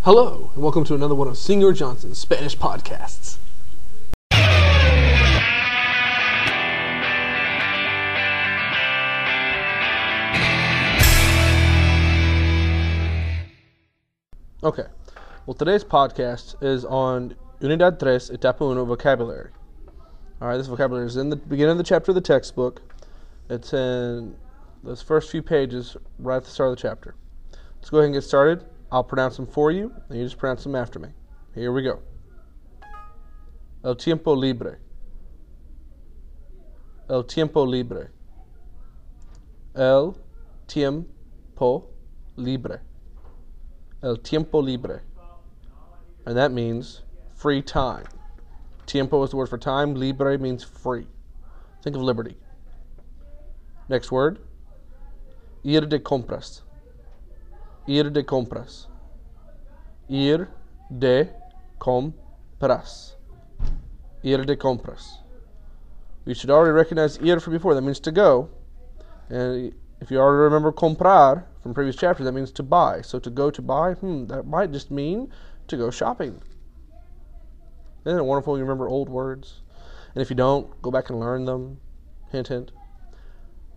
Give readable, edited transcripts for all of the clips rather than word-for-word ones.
Hello, and welcome to another one of Senor Johnson's Spanish podcasts. Okay, well today's podcast is on Unidad 3, Etapa 1, vocabulary. Alright, this vocabulary is in the beginning of the chapter of the textbook. It's in those first few pages right at the start of the chapter. Let's go ahead and get started. I'll pronounce them for you, and you just pronounce them after me. Here we go. El tiempo libre. El tiempo libre. El tiempo libre. El tiempo libre. And that means free time. Tiempo is the word for time. Libre means free. Think of liberty. Next word. Ir de compras. Ir de compras. Ir de compras. Ir de compras. You should already recognize ir from before. That means to go. And if you already remember comprar from previous chapters, that means to buy. So to go to buy, that might just mean to go shopping. Isn't it wonderful you remember old words? And if you don't, go back and learn them. Hint, hint.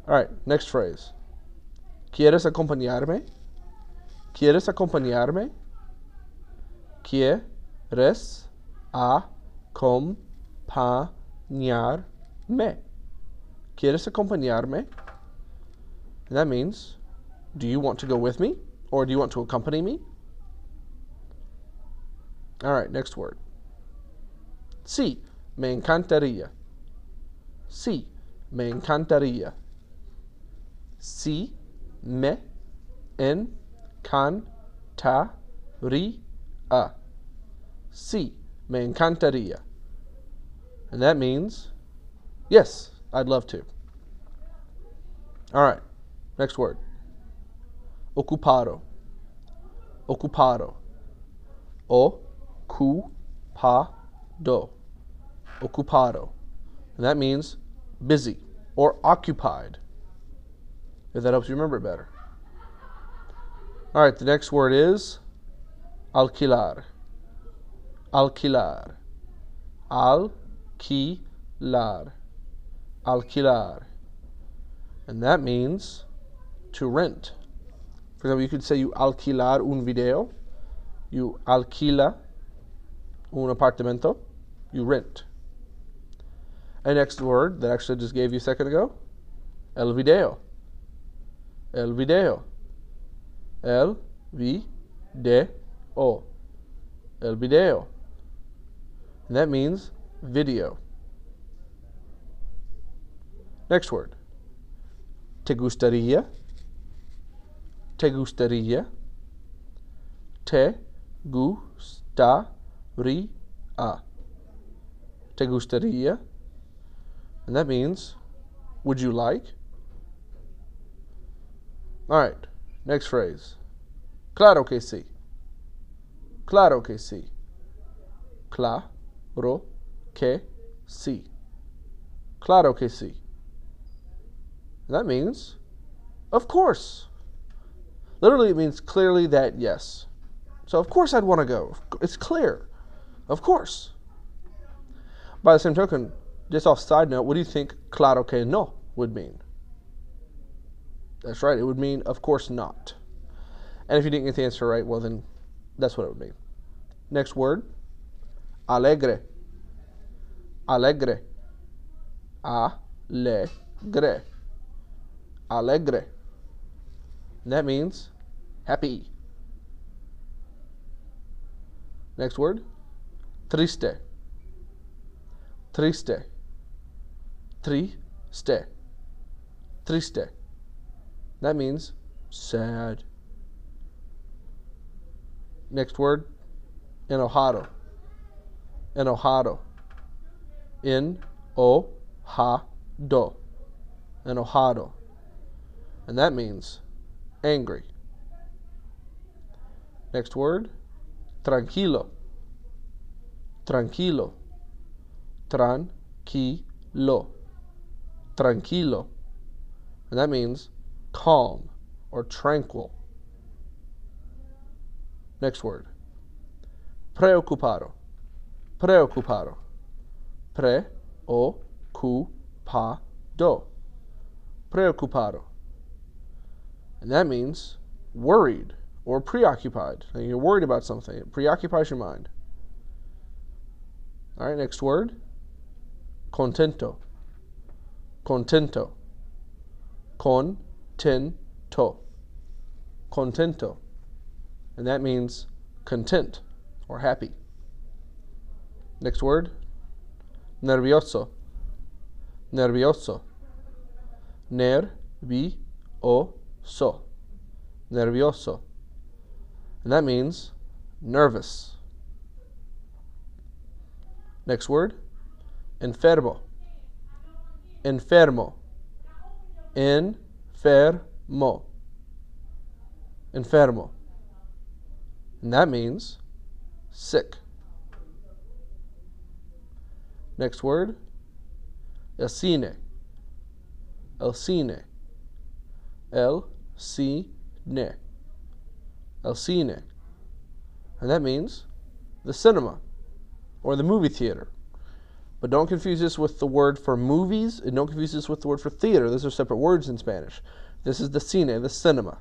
All right, next phrase. ¿Quieres acompañarme? ¿Quieres acompañarme? ¿Quieres acompañarme? ¿Quieres acompañarme? And that means, do you want to go with me? Or do you want to accompany me? All right, next word. Sí, me encantaría. Sí, me encantaría. Sí, me encantaría. Sí, me encantaría. And that means, yes, I'd love to. All right, next word. Ocupado. Ocupado. Ocupado. Ocupado. And that means busy or occupied, if that helps you remember it better. All right, the next word is alquilar. Alquilar. Alquilar. Alquilar. And that means to rent. For example, you could say you alquilar un video. You alquila un apartamento. You rent. And next word that actually just gave you a second ago, el video. El video. El video. El video. And that means video. Next word. Te gustaría. Te gustaría. Te gustaría. Te gustaría. And that means, would you like? All right, next phrase. Claro que sí. Claro que sí. Claro que sí. Claro que sí. And that means, of course. Literally, it means clearly that yes. So, of course, I'd want to go. It's clear. Of course. By the same token, just off side note, what do you think claro que no would mean? That's right, it would mean of course not. And if you didn't get the answer right, well then, that's what it would mean. Next word, alegre. Alegre. Alegre. Alegre. And that means happy. Next word, triste. Triste. Triste. Triste. That means sad. Next word, enojado. Enojado. Enojado. Enojado. And that means angry. Next word, tranquilo. Tranquilo. Tranquilo. Tranquilo. And that means calm or tranquil. Next word, Preocupado. Preocupado. Pre-o-cu-pa-do. Preocupado. And that means worried or preoccupied. Now you're worried about something. It preoccupies your mind. All right, next word. Contento. Contento. Contento. Contento. And that means content or happy. Next word. Nervioso. Nervioso. Nervioso. Nervioso. And that means nervous. Next word. Enfermo. Enfermo. Enfermo. Enfermo. And that means sick. Next word. El cine. El cine. El cine. El cine. And that means the cinema or the movie theater. But don't confuse this with the word for movies, and don't confuse this with the word for theater. Those are separate words in Spanish. This is the cine, the cinema.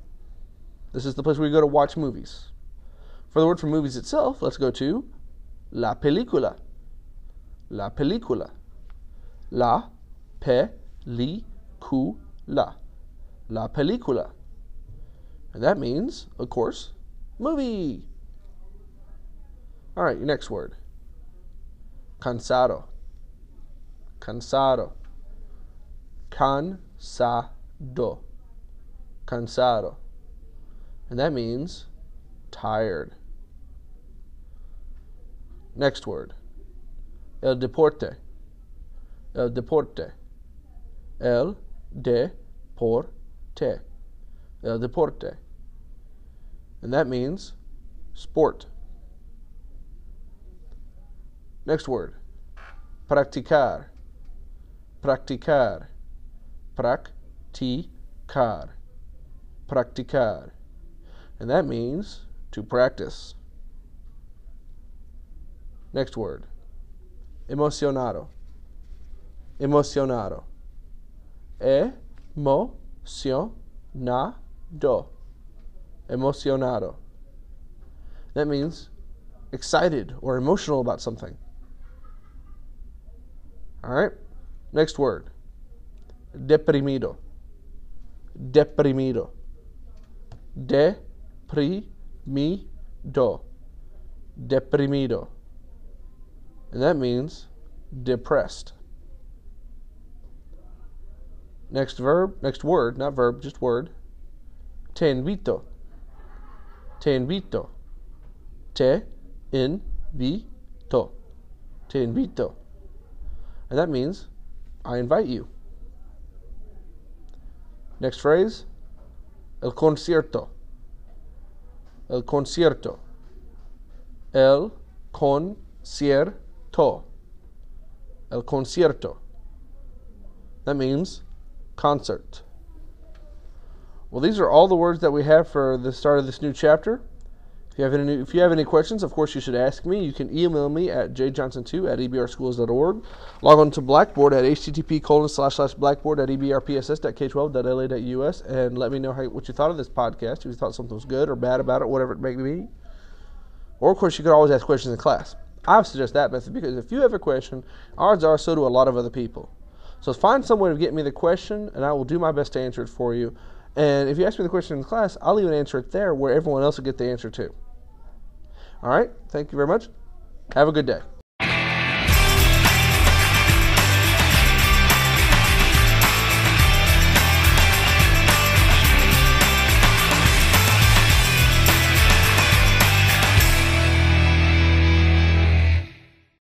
This is the place where you go to watch movies. For the word for movies itself, let's go to la película. La película. La película. La película. And that means, of course, movie. All right, your next word. Cansado. Cansado. Cansado. Cansado. And that means tired. Next word. El deporte. El deporte. El deporte. El deporte. And that means sport. Next word. Practicar. Practicar. Practicar. Practicar. And that means to practice. Next word. Emocionado. Emocionado. Emocionado. Emocionado. That means excited or emotional about something. All right. Next word. Deprimido. Deprimido. Deprimido. Deprimido. And that means depressed. Next word, not verb, just word. Te invito. Te invito. Te invito. Te invito. And that means I invite you. Next phrase. El concierto. El concierto. El concierto. El concierto. That means concert. Well, these are all the words that we have for the start of this new chapter. If you have any questions, of course, you should ask me. You can email me at jjohnson2@ebrschools.org. Log on to Blackboard at http://blackboard.ebrpss.k12.la.us and let me know what you thought of this podcast. If you thought something was good or bad about it, whatever it may be. Or, of course, you could always ask questions in class. I would suggest that method because if you have a question, odds are so do a lot of other people. So find some way to get me the question, and I will do my best to answer it for you. And if you ask me the question in class, I'll even answer it there where everyone else will get the answer too. All right. Thank you very much. Have a good day.